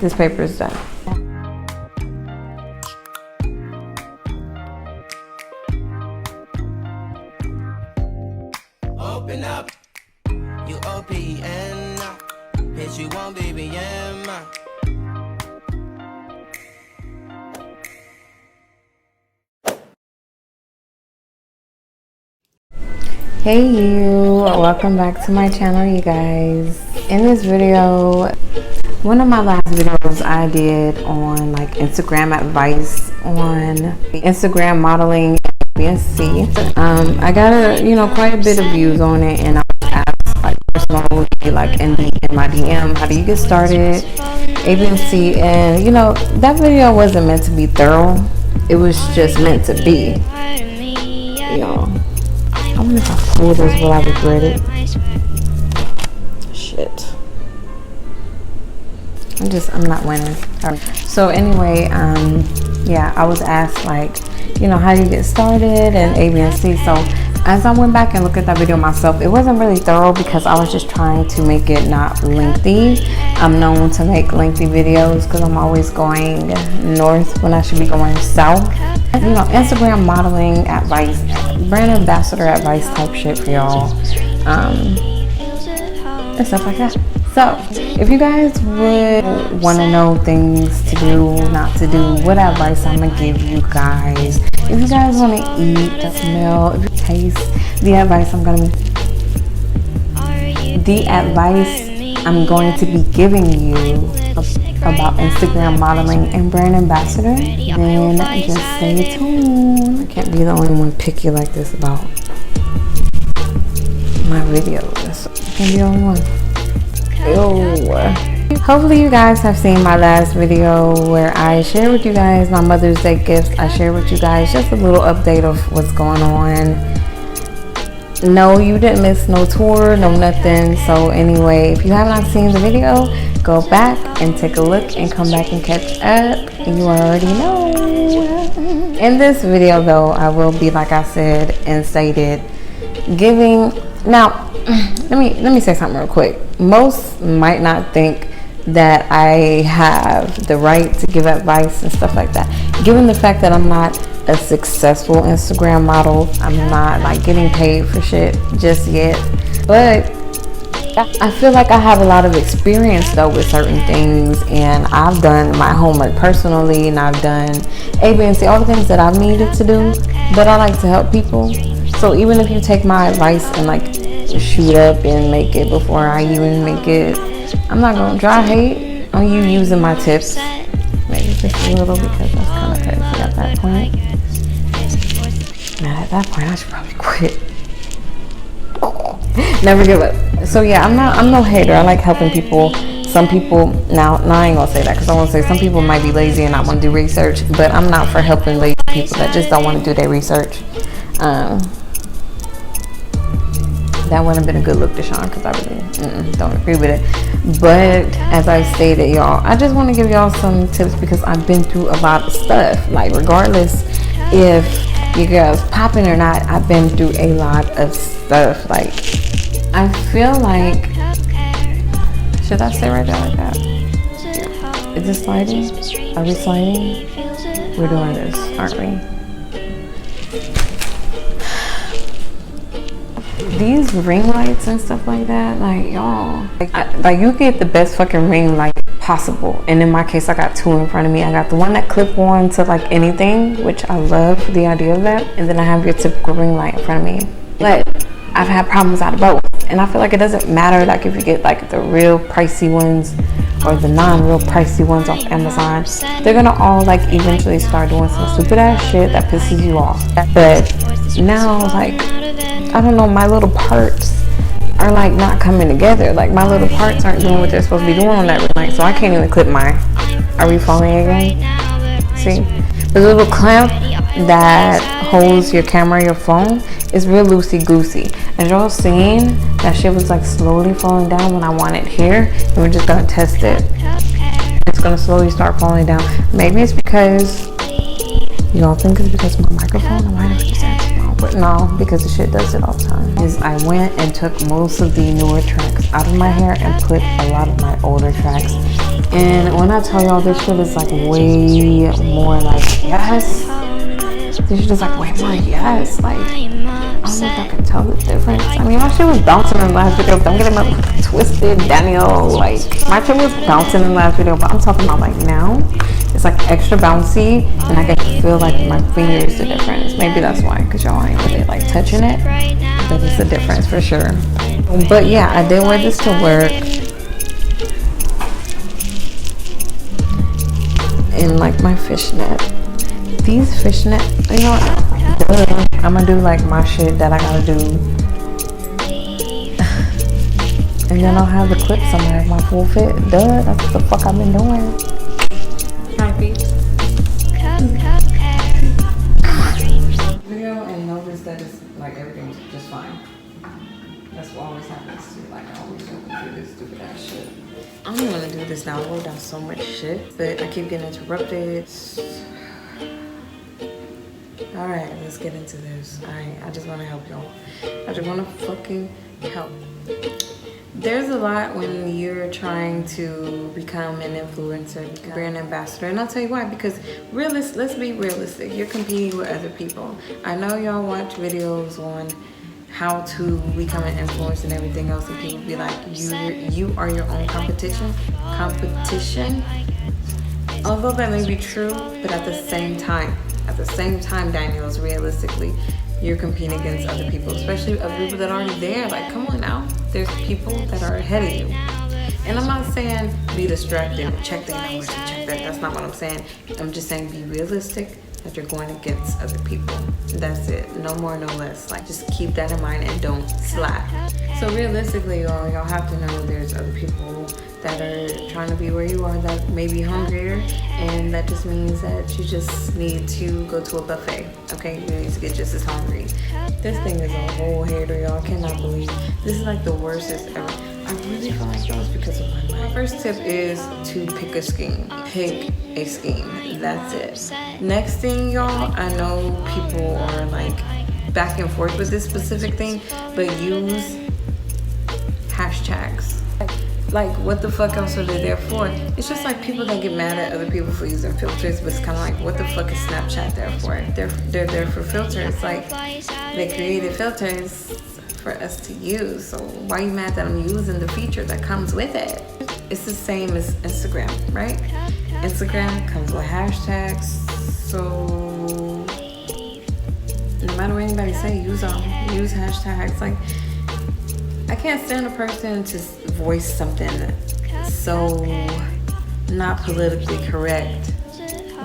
this paper is done. Open up, you OPN, hit you on BBM. Hey you, welcome back to my channel, you guys. In this video, one of my last videos I did on like Instagram advice on Instagram modeling and BNC. I got quite a bit of views on it, and I was asked like personally, like in my DM, how do you get started, ABC, and that video wasn't meant to be thorough. It was just meant to be, I wonder if I pull this, will I regret it? Shit. I'm not winning. So anyway, yeah, I was asked like, how do you get started and A, B, and C. So as I went back and looked at that video myself, it wasn't really thorough because I was just trying to make it not lengthy. I'm known to make lengthy videos because I'm always going north when I should be going south. Instagram modeling advice, brand ambassador advice type shit for y'all, and stuff like that. So if you guys would want to know things to do, not to do, what advice I'm gonna give you guys, if you guys want to eat, smell, if you taste, the advice I'm going to be giving you about Instagram modeling and brand ambassador, then just stay tuned. I can't be the only one picky like this about my videos. I can't be the only one. Ew. Hopefully you guys have seen my last video where I shared with you guys my Mother's Day gifts. I shared with you guys just a little update of what's going on. No, you didn't miss no tour, no nothing. So anyway, if you have not seen the video, go back and take a look and come back and catch up. You already know. In this video though, I will be, like I said and stated, giving. Now let me say something real quick. Most might not think that I have the right to give advice and stuff like that, given the fact that I'm not a successful Instagram model. I'm not like getting paid for shit just yet, but I feel like I have a lot of experience though with certain things, and I've done my homework personally, and I've done A, B, and C, all the things that I've needed to do. But I like to help people, so even if you take my advice and like shoot up and make it before I even make it, I'm not gonna dry hate on you using my tips. Maybe just a little, because that's kind of crazy at that point. And at that point, I should probably quit. Never give up. So yeah, I'm no hater. I like helping people. Some people, now I ain't gonna say that because I want to say some people might be lazy and not want to do research, but I'm not for helping lazy people that just don't want to do their research. That wouldn't have been a good look, Deshaun, because I really don't agree with it. But as I stated, y'all, I just want to give y'all some tips because I've been through a lot of stuff. Like, regardless if you girls popping or not, I've been through a lot of stuff. Like, I feel like, should I stay right there like that? Is this sliding? Are we sliding? We're doing this, aren't we? These ring lights and stuff like that, like, y'all, like you get the best fucking ring light possible. And in my case, I got two in front of me. I got the one that clip on to like anything, which I love the idea of that, and then I have your typical ring light in front of me. But I've had problems out of both, and I feel like it doesn't matter like if you get like the real pricey ones or the non-real pricey ones off Amazon, they're gonna all like eventually start doing some stupid ass shit that pisses you off. But now, like, I don't know, my little parts are like not coming together. Like, my little parts aren't doing what they're supposed to be doing on that ring light, so I can't even clip mine. Are we falling again? See, the little clamp that holds your camera, your phone, is real loosey goosey. As y'all seen, that shit was like slowly falling down when I want it here, and we're just gonna test it. It's gonna slowly start falling down. Maybe it's because y'all think it's because of my microphone. I might have just had to No, because the shit does it all the time. Is I went and took most of the newer tracks out of my hair and put a lot of my older tracks. And when I tell y'all, this shit is like way more like yes. This shit is like way more yes. Like I don't know if I can tell the difference. I mean, my shit was bouncing in the last video, but I'm getting my twisted Daniel. Like my shit was bouncing in the last video, but I'm talking about like now. It's like extra bouncy, and I can feel like my fingers the difference. Maybe that's why, because y'all ain't really like touching it. But it's a difference for sure. But yeah, I did wear this to work. And like my fishnet. These fishnet, you know what? I'm gonna do like my shit that I gotta do. And then I'll have the clip somewhere, my full fit. Duh, that's what the fuck I've been doing. Video and notice that it's like everything's just fine. That's what always happens to like I always do this stupid ass shit. I don't want to do this now. I wrote down so much shit, but I keep getting interrupted. Alright, let's get into this. Alright, I just want to help y'all. I just want to fucking help. There's a lot when you're trying to become an influencer, brand ambassador, and I'll tell you why. Because let's be realistic. You're competing with other people. I know y'all watch videos on how to become an influencer and everything else, and people be like, you are your own competition. Although that may be true, but at the same time, Daniels, realistically, you're competing against other people, especially other people that are already there. Like, come on now. There's people that are ahead of you. And I'm not saying be distracted, check their numbers and check that. That's not what I'm saying. I'm just saying be realistic that you're going against other people. That's it. No more, no less. Like, just keep that in mind and don't slack. So realistically, y'all have to know there's other people that are trying to be where you are that may be hungrier, and that just means that you just need to go to a buffet. Okay, you need to get just as hungry. This thing is a whole hater, y'all. I cannot believe this is like the worstest ever. I really feel like that was because of my mind. My first tip is to pick a scheme. Pick a scheme. That's it. Next thing, y'all, I know people are like back and forth with this specific thing, but use hashtags. Like, what the fuck else are they there for? It's just like people that get mad at other people for using filters, but it's kind of like, what the fuck is Snapchat there for? They're there for filters. Like, they created filters for us to use. So why are you mad that I'm using the feature that comes with it? It's the same as Instagram, right? Instagram comes with hashtags. So no matter what anybody say, use them. Use hashtags. Like, I can't stand a person to voice something so not politically correct.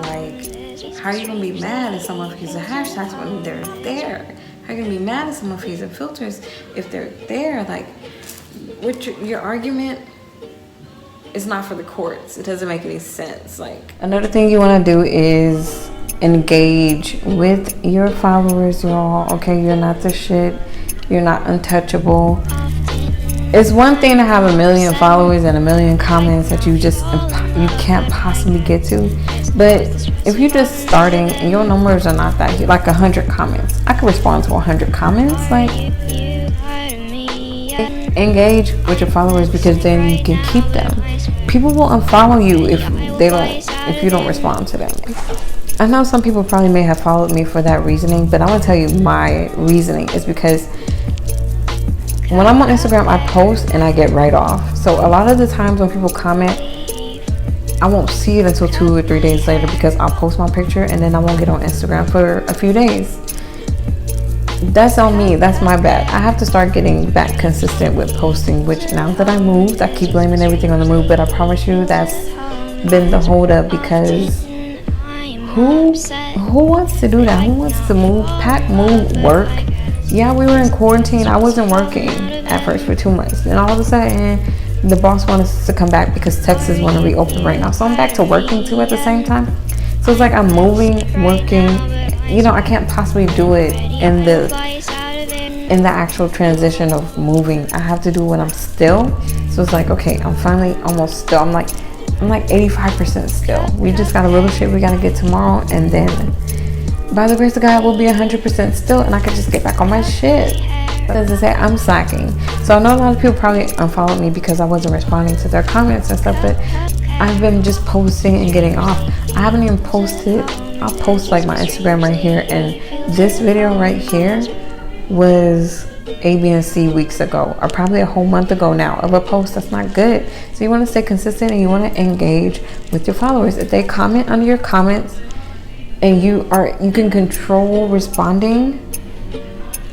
Like, how are you gonna be mad at someone for using hashtags when they're there? How are you gonna be mad at someone for using filters if they're there? Like, with your argument is not for the courts. It doesn't make any sense. Like, another thing you want to do is engage with your followers, y'all. Okay, you're not the shit. You're not untouchable. It's one thing to have 1 million followers and 1 million comments that you can't possibly get to, but if you're just starting and your numbers are not that huge, like 100 comments, I can respond to 100 comments. Like, engage with your followers, because then you can keep them. People will unfollow you if you don't respond to them. I know some people probably may have followed me for that reasoning, but I'm gonna tell you my reasoning is because when I'm on Instagram, I post and I get right off. So a lot of the times when people comment, I won't see it until 2 or 3 days later, because I'll post my picture and then I won't get on Instagram for a few days. That's on me. That's my bad. I have to start getting back consistent with posting, which now that I moved, I keep blaming everything on the move, but I promise you that's been the hold up, because who wants to do that? Who wants to move, pack, move, work? Yeah, we were in quarantine. I wasn't working at first for 2 months. Then all of a sudden, the boss wanted us to come back because Texas want to reopen right now. So I'm back to working too at the same time. So it's like I'm moving, working. You know, I can't possibly do it in the actual transition of moving. I have to do it when I'm still. So it's like, okay, I'm finally almost still. I'm like 85% still. We just got a little shit we got to get tomorrow, and then by the grace of God, will be 100% still, and I could just get back on my shit. As I say, I'm slacking. So I know a lot of people probably unfollowed me because I wasn't responding to their comments and stuff, but I've been just posting and getting off. I haven't even posted. I'll post like my Instagram right here, and this video right here was A, B, and C weeks ago, or probably a whole month ago now, of a post that's not good. So you want to stay consistent and you want to engage with your followers. If they comment under your comments and you can control responding,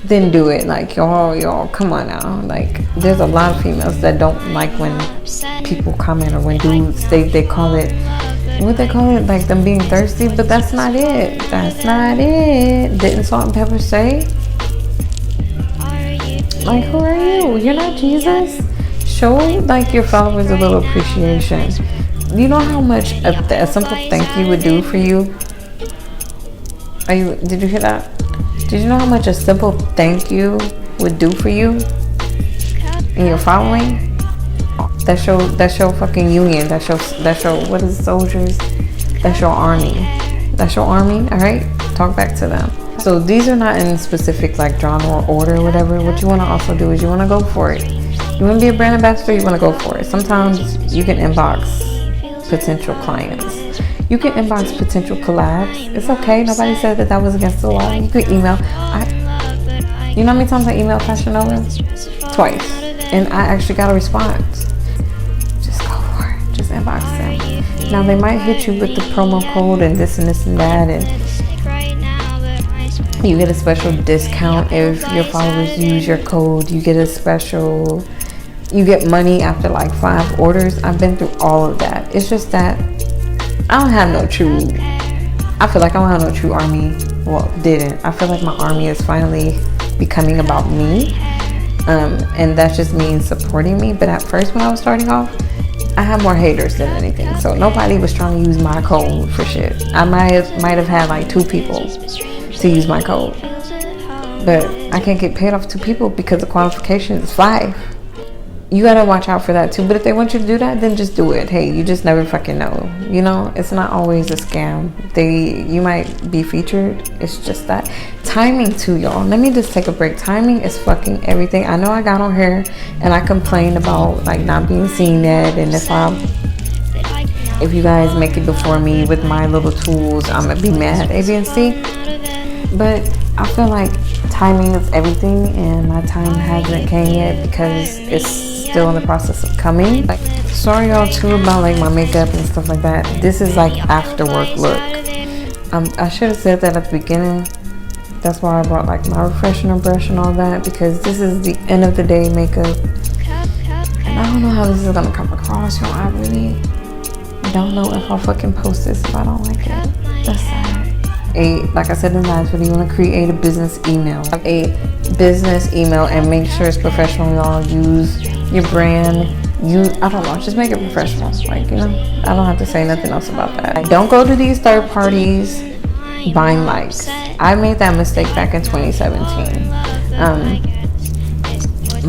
then do it. Like, y'all, come on now. Like, there's a lot of females that don't like when people comment, or when dudes, they call it, what they call it, like them being thirsty, but that's not it. That's not it. Didn't Salt and Pepper say? Like, who are you? You're not Jesus. Show like your followers a little appreciation. You know how much a simple thank you would do for you? Did you hear that? Did you know how much a simple thank you would do for you and your following? That show fucking union. That show what is soldiers? That's your army. That's your army. All right, talk back to them. So these are not in specific like genre or order or whatever. What you want to also do is you want to go for it. You want to be a brand ambassador, you want to go for it. Sometimes you can inbox potential clients. You can inbox potential collabs. It's okay. Nobody said that was against the law. You could email. You know how many times I emailed Fashion Nova? Twice. And I actually got a response. Just go for it. Just inbox them. Now they might hit you with the promo code and this and this and that, and you get a special discount if your followers use your code. You get money after like 5 orders. I've been through all of that. It's just that I feel like I don't have no true army. Well, I feel like my army is finally becoming about me. And that's just me supporting me. But at first when I was starting off, I had more haters than anything. So nobody was trying to use my code for shit. I might have had like 2 people to use my code. But I can't get paid off 2 people because the qualification is 5. You gotta watch out for that too. But if they want you to do that, then just do it. Hey, you just never fucking know. You know, it's not always a scam. You might be featured. It's just that timing too, y'all. Let me just take a break. Timing is fucking everything. I know I got on here and I complained about like not being seen yet, and if you guys make it before me with my little tools, I'm gonna be mad. A, B, and C. But I feel like timing is everything, and my time hasn't came yet because it's still in the process of coming. Like, sorry y'all too about like my makeup and stuff like that. This is like after work look. I should have said that at the beginning. That's why I brought like my refreshener brush and all that, because this is the end of the day makeup, and I don't know how this is gonna come across, y'all. I really don't know if I'll fucking post this if I don't like it. That's sad. Like I said in the last video, you want to create a business email. And make sure it's professional, y'all. Use your brand. I don't know, just make it professional. Like, you know, I don't have to say nothing else about that. Don't go to these third parties buying likes. I made that mistake back in 2017.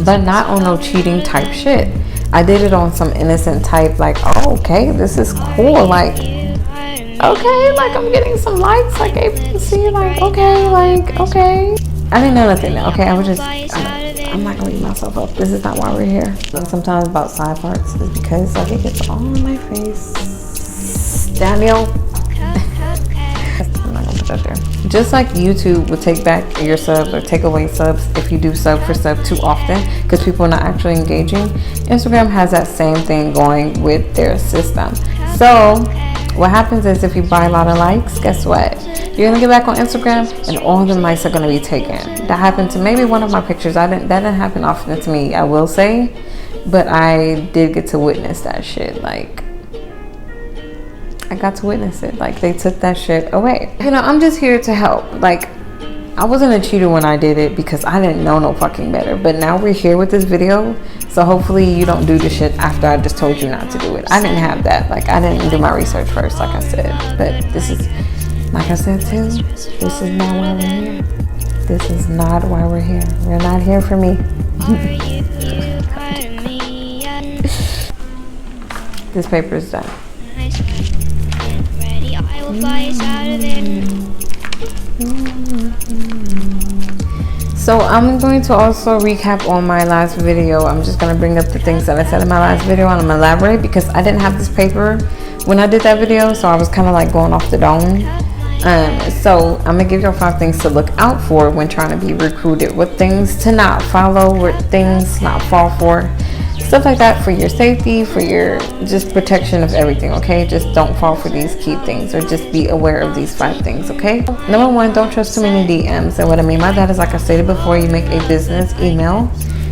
But not on no cheating type shit. I did it on some innocent type, like, oh, okay, this is cool. Like, okay, like I'm getting some likes, like A, B, and C, like okay, like okay. I didn't know nothing. Okay, I was just, I'm not gonna beat myself up. This is not why we're here. And sometimes about side parts is because like it gets all in my face. Daniel. I'm not gonna put that there. Just like YouTube will take back your subs or take away subs if you do sub for sub too often because people are not actually engaging, Instagram has that same thing going with their system. So what happens is if you buy a lot of likes, guess what? You're gonna get back on Instagram and all the likes are gonna be taken. That happened to maybe one of my pictures. That didn't happen often to me, I will say, but I did get to witness that shit. Like, I got to witness it. Like, they took that shit away. You know, I'm just here to help. Like, I wasn't a cheater when I did it because I didn't know no fucking better. But now we're here with this video. So hopefully you don't do the shit after I just told you not to do it. I didn't have that. Like, I didn't do my research first, like I said. But this is, like I said too, this is not why we're here. This is not why we're here. We're not here for me. This paper is done. So I'm going to also recap on my last video. I'm just going to bring up the things that I said in my last video, and I'm going to elaborate because I didn't have this paper when I did that video, so I was kind of like going off the dome. So I'm gonna give y'all 5 things to look out for when trying to be recruited, what things to not follow, what things not fall for, stuff like that, for your safety, for your just protection of everything. Okay, just don't fall for these key things, or just be aware of these 5 things. Okay, number 1, don't trust too many DMs. And what I mean by that is, like I stated before, you make a business email.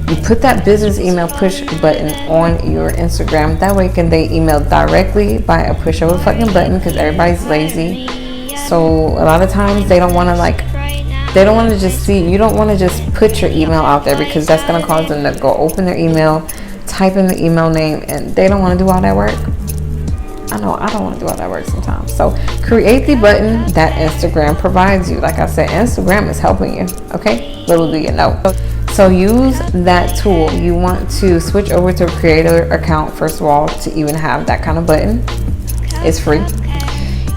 You put that business email push button on your Instagram. That way can they email directly by a push of a fucking button, because everybody's lazy. So a lot of times they don't want to just see, you don't want to just put your email out there, because that's going to cause them to go open their email, type in the email name, and they don't want to do all that work. I know I don't want to do all that work sometimes. So create the button that Instagram provides you. Like I said, Instagram is helping you. Okay, little do you know. So use that tool. You want to switch over to a creator account first of all to even have that kind of button. It's free.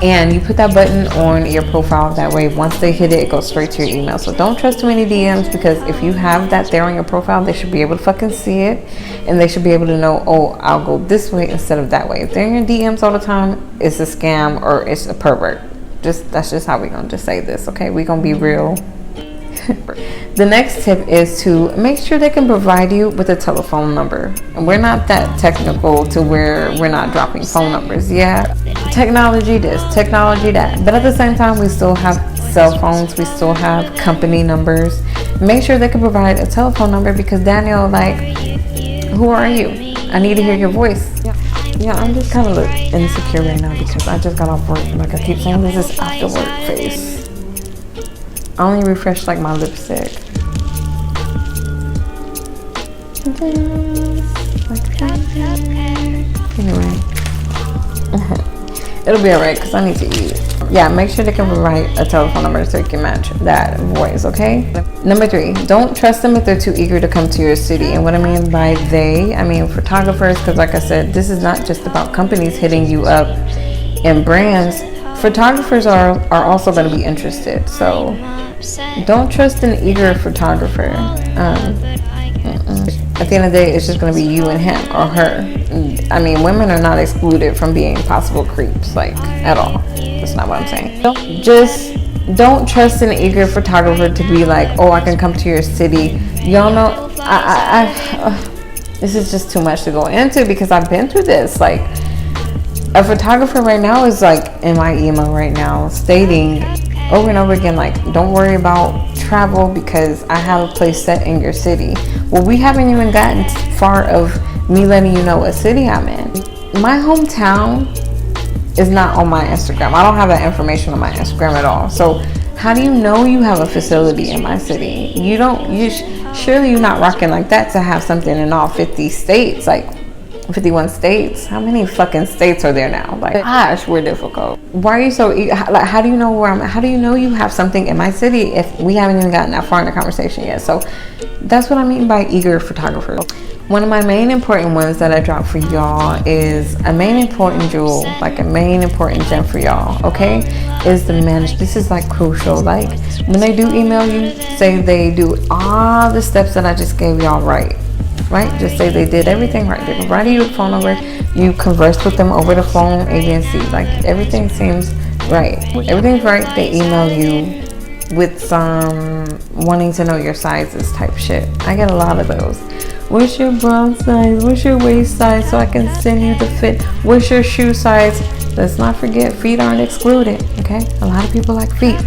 And you put that button on your profile. That way, once they hit it, it goes straight to your email. So don't trust too many DMs, because if you have that there on your profile, they should be able to fucking see it. And they should be able to know, oh, I'll go this way instead of that way. If they're in your DMs all the time, it's a scam or it's a pervert. That's just how we're going to just say this, okay? We're going to be real. The next tip is to make sure they can provide you with a telephone number. And we're not that technical to where we're not dropping phone numbers. Yeah, technology this, technology that. But at the same time, we still have cell phones. We still have company numbers. Make sure they can provide a telephone number, because Daniel, like, who are you? I need to hear your voice. Yeah, I'm just kind of insecure right now because I just got off work. Like I keep saying, this is after work face. I only refreshed like my lipstick. Anyway, it'll be alright because I need to eat. Yeah, make sure they can provide a telephone number so you can match that voice, okay? Number 3, don't trust them if they're too eager to come to your city. And what I mean by they, I mean photographers, because like I said, this is not just about companies hitting you up and brands. Photographers are also going to be interested. So don't trust an eager photographer. At the end of the day, it's just going to be you and him or her. I mean, women are not excluded from being possible creeps, like, at all. That's not what I'm saying. Don't trust an eager photographer to be like, oh, I can come to your city. Y'all know, this is just too much to go into, because I've been through this. Like, a photographer right now is like in my email right now stating over and over again, like, don't worry about travel because I have a place set in your city. Well, we haven't even gotten far of me letting you know what city I'm in. My hometown is not on my Instagram. I don't have that information on my Instagram at all. So how do you know you have a facility in my city? Surely you're not rocking like that to have something in all 50 states, like 51 states. How many fucking states are there now? Like, gosh, we're difficult. Why are you so like, how do you know where I'm at? How do you know you have something in my city if we haven't even gotten that far in the conversation yet? So that's what I mean by eager photographer. One of my main important ones that I dropped for y'all is a main important jewel, like a main important gem for y'all, okay, is the manage. This is like crucial. Like, when they do email you, say they do all the steps that I just gave y'all right? Just say they did everything right. They provided you a phone number. You conversed with them over the phone, A, B, and C. Like, everything seems right. Everything's right. They email you with some wanting to know your sizes type shit. I get a lot of those. What's your bra size? What's your waist size so I can send you the fit? What's your shoe size? Let's not forget, feet aren't excluded, okay? A lot of people like feet.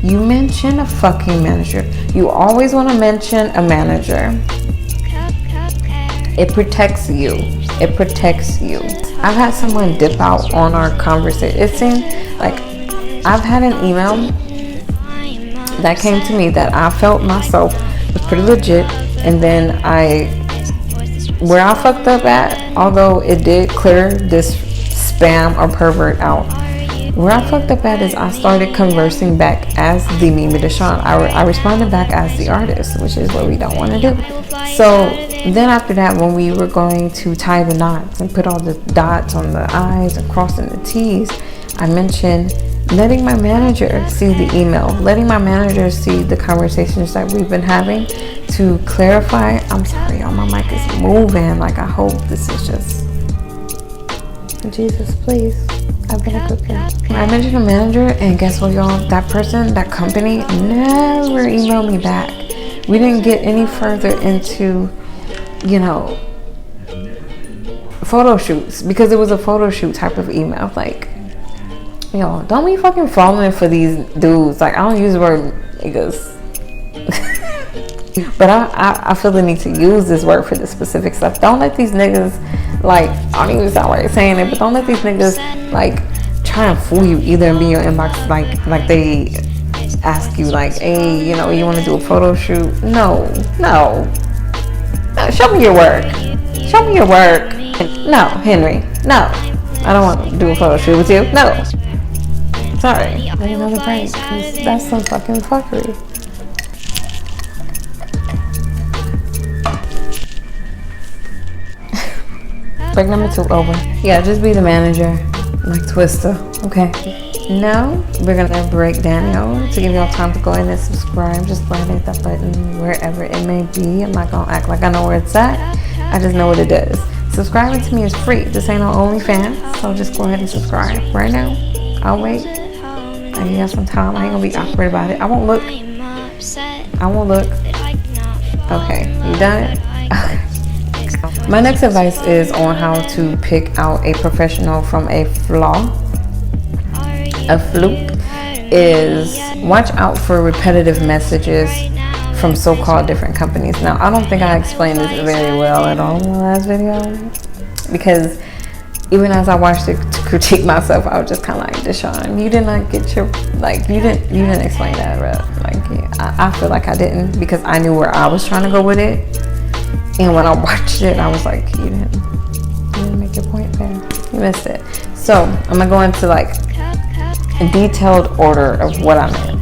You mention a fucking manager. You always want to mention a manager. It protects you. It protects you. I've had someone dip out on our conversation. It seemed like I've had an email that came to me that I felt myself was pretty legit, and then where I fucked up at, although it did clear this spam or pervert out, where I fucked up at is I started conversing back as TheeMimiDeshun. I responded back as the artist, which is what we don't want to do. So then after that, when we were going to tie the knots and put all the dots on the I's and crossing the T's, I mentioned letting my manager see the email, letting my manager see the conversations that we've been having to clarify. I'm sorry, y'all, my mic is moving. Like, I hope this is just, Jesus, please. I've been a good girl. I mentioned a manager, and guess what, y'all? That person, that company, never emailed me back. We didn't get any further into, you know, photo shoots, because it was a photo shoot type of email. Like, yo, don't be fucking falling for these dudes. Like, I don't use the word niggas. But I feel the need to use this word for this specific stuff. Don't let these niggas, like, I don't even sound right saying it, but don't let these niggas, like, try and fool you either and be in your inbox, like they ask you, like, hey, you know, you want to do a photo shoot? No. Show me your work. Show me your work. No, Henry. No. I don't want to do a photo shoot with you. No. Sorry. Take another break, because that's some fucking fuckery. Break number 2 over. Yeah, just be the manager, like Twister. Okay. Now we're gonna break Daniel to give y'all time to go ahead and subscribe. Just go ahead and hit that button wherever it may be. I'm not gonna act like I know where it's at. I just know what it does. Subscribing to me is free. This ain't on OnlyFans, so just go ahead and subscribe right now. I'll wait. I give y'all some time. I ain't gonna be awkward about it. I won't look. Okay, you done it? Okay. My next advice is on how to pick out a professional from a flaw. A fluke is watch out for repetitive messages from so-called different companies. Now, I don't think I explained this very well at all in the last video, because even as I watched it to critique myself, I was just kind of like, Deshaun, you did not get your, like, you didn't explain that, bro. Like, I feel like I didn't, because I knew where I was trying to go with it. And when I watched it, I was like, you didn't make your point there. You missed it. So I'm gonna go into like a detailed order of what I meant.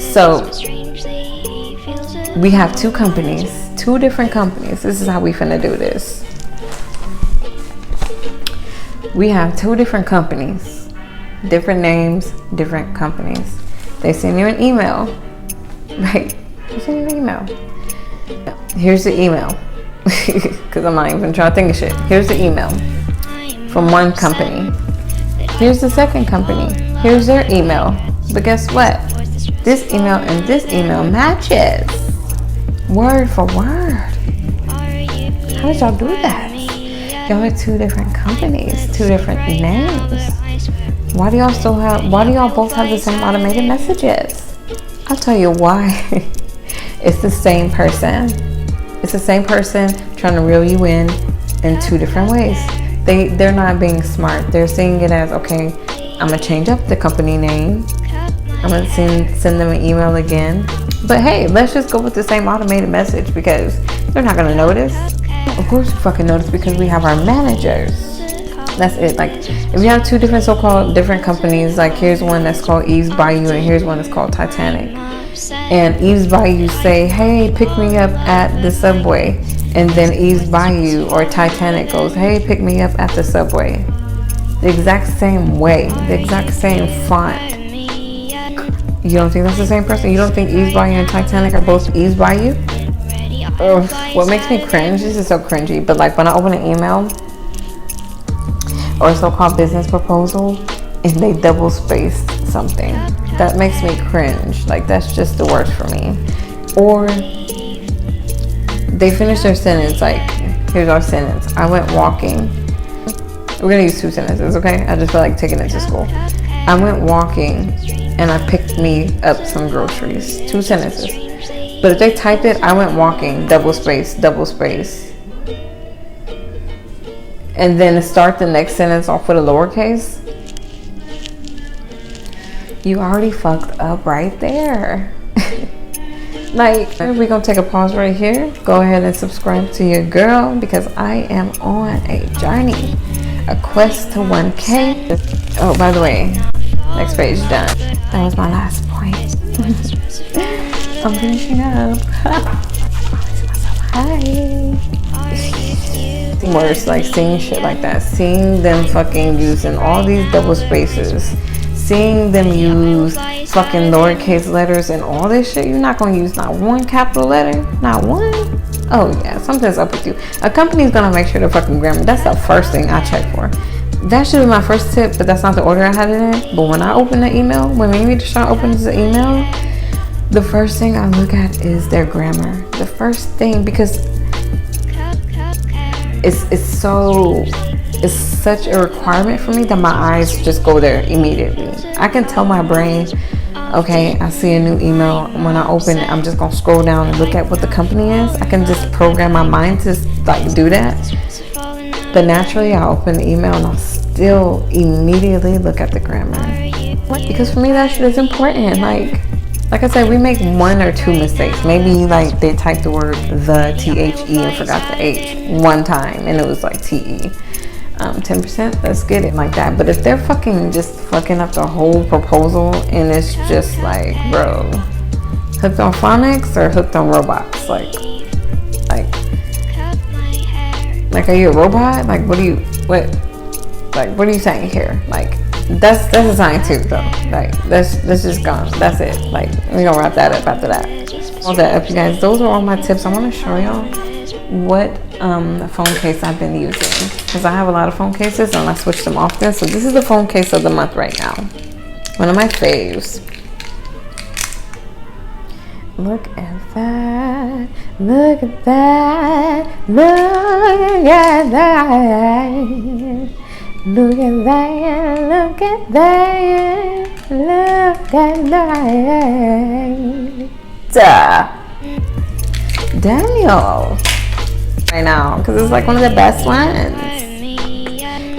So we have 2 companies, 2 different companies. This is how we finna do this. We have 2 different companies, different names, different companies. They send you an email, right? They send you an email. Here's the email, because I'm not even trying to think of shit. Here's the email from one company. Here's the second company. Here's their email. But guess what? This email and this email matches word for word. How did y'all do that? Y'all are 2 different companies, 2 different names. Why do y'all both have the same automated messages? I'll tell you why. It's the same person. It's the same person trying to reel you in 2 different ways. They're not being smart. They're seeing it as, okay, I'm gonna change up the company name. I'm gonna send them an email again. But hey, let's just go with the same automated message, because they're not gonna notice. Of course you fucking notice, because we have our managers. That's it. Like, if you have 2 different so-called different companies, like here's one that's called Eve's Bayou and here's one that's called Titanic. And Eve's Bayou say, hey, pick me up at the subway. And then Eve's Bayou or Titanic goes, hey, pick me up at the subway. The exact same way, the exact same font. You don't think that's the same person? You don't think Eve's Bayou and Titanic are both Eve's Bayou? Ugh, what makes me cringe, this is so cringy, but like when I open an email or a so-called business proposal and they double spaced something, that makes me cringe. Like, that's just the worst for me. Or they finish their sentence, like, here's our sentence. I went walking. We're gonna use 2 sentences, okay? I just feel like taking it to school. I went walking and I picked me up some groceries. 2 sentences. But if they type it, I went walking, double space, and then start the next sentence off with a lowercase, you already fucked up right there. Like, we're gonna take a pause right here. Go ahead and subscribe to your girl, because I am on a journey, a quest to 1K. Oh, by the way, next page done. That was my last point. I'm finishing up. Hi. worse, like seeing shit like that, seeing them fucking using all these double spaces, seeing them use fucking lowercase letters and all this shit. You're not gonna use not one capital letter, not one. Oh yeah, something's up with you. A company's gonna make sure the fucking grammar. That's the first thing I check for. That should be my first tip, but that's not the order I had it in. But when I open the email, when MimiDeshun opens the email, the first thing I look at is their grammar. The first thing, because it's such a requirement for me that my eyes just go there immediately. I can tell my brain, okay, I see a new email. When I open it, I'm just gonna scroll down and look at what the company is. I can just program my mind to like do that. But naturally, I open the email and I'll still immediately look at the grammar, because for me that shit is important. Like I said, we make one or two mistakes. Maybe like they typed the word the THE and forgot the H one time and it was like TE. 10%, let's get it like that. But if they're just fucking up the whole proposal and it's just like, bro, hooked on phonics or hooked on robots? Like, are you a robot? Like, what are you saying here? Like, that's a sign too, though. Like, that's just gone. That's it. Like, we're gonna wrap that up after that. All that up, you guys. Those are all my tips. I want to show y'all what phone case I've been using, because I have a lot of phone cases and I switch them often. So this is the phone case of the month right now. One of my faves. Look at that. Look at that. Look at that. Look at that, look at that, look at that. Daniel. Right now, because it's like one of the best ones.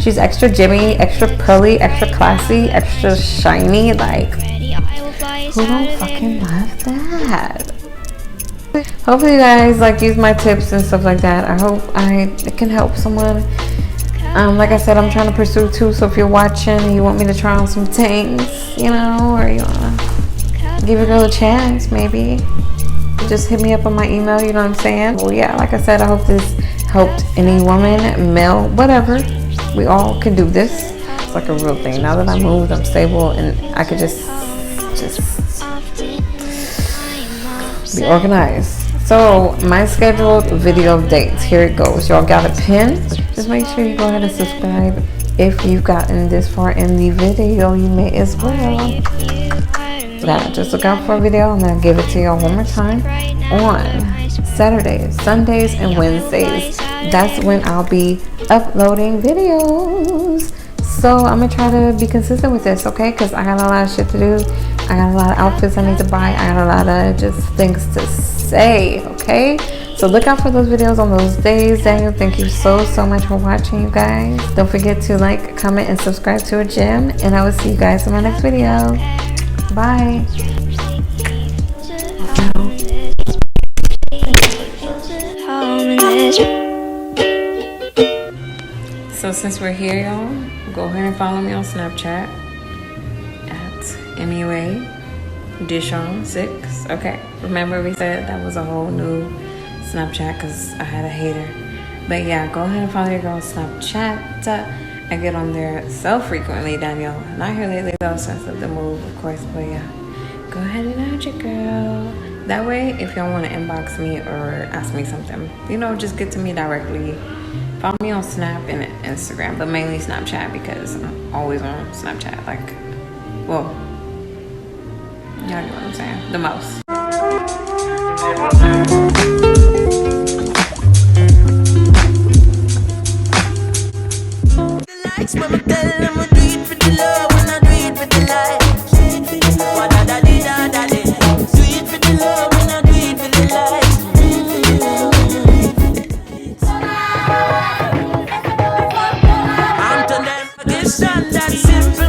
She's extra Jimmy, extra pearly, extra classy, extra shiny. Like, who don't fucking love that? Hopefully you guys like use my tips and stuff like that. I hope it can help someone. Like I said, I'm trying to pursue too, so if you're watching and you want me to try on some things, you know, or you want to give a girl a chance, maybe just hit me up on my email, you know what I'm saying? Well, yeah, like I said, I hope this helped any woman, male, whatever. We all can do this. It's like a real thing. Now that I moved, I'm stable, and I could just be organized. So my scheduled video dates, here it goes. Y'all got a pin? Just make sure you go ahead and subscribe. If you've gotten this far in the video, you may as well. Now, just look out for a video. I'm gonna give it to y'all one more time. On Saturdays, Sundays, and Wednesdays, that's when I'll be uploading videos. So I'm gonna try to be consistent with this, okay? Because I got a lot of shit to do. I got a lot of outfits I need to buy. I got a lot of just things to say, okay? So look out for those videos on those days. Daniel, thank you so much for watching, you guys. Don't forget to like, comment, and subscribe to a gem. And I will see you guys in my next video. Bye. So since we're here, y'all, go ahead and follow me on Snapchat at MONDÈ6. Okay, remember we said that was a whole new Snapchat because I had a hater. But yeah, go ahead and follow your girl on Snapchat. I get on there so frequently, Danielle. Not here lately though, since of the move, of course. But yeah, go ahead and add your girl. That way, if y'all want to inbox me or ask me something, you know, just get to me directly. Follow me on Snap and Instagram, but mainly Snapchat because I'm always on Snapchat. Like, well, y'all know what I'm saying. The most. Mama tell them we do it for the love, when I do it for the life. Do it for the love, when I do it for the love, when I do it for the life. I'm to them, this and that simple.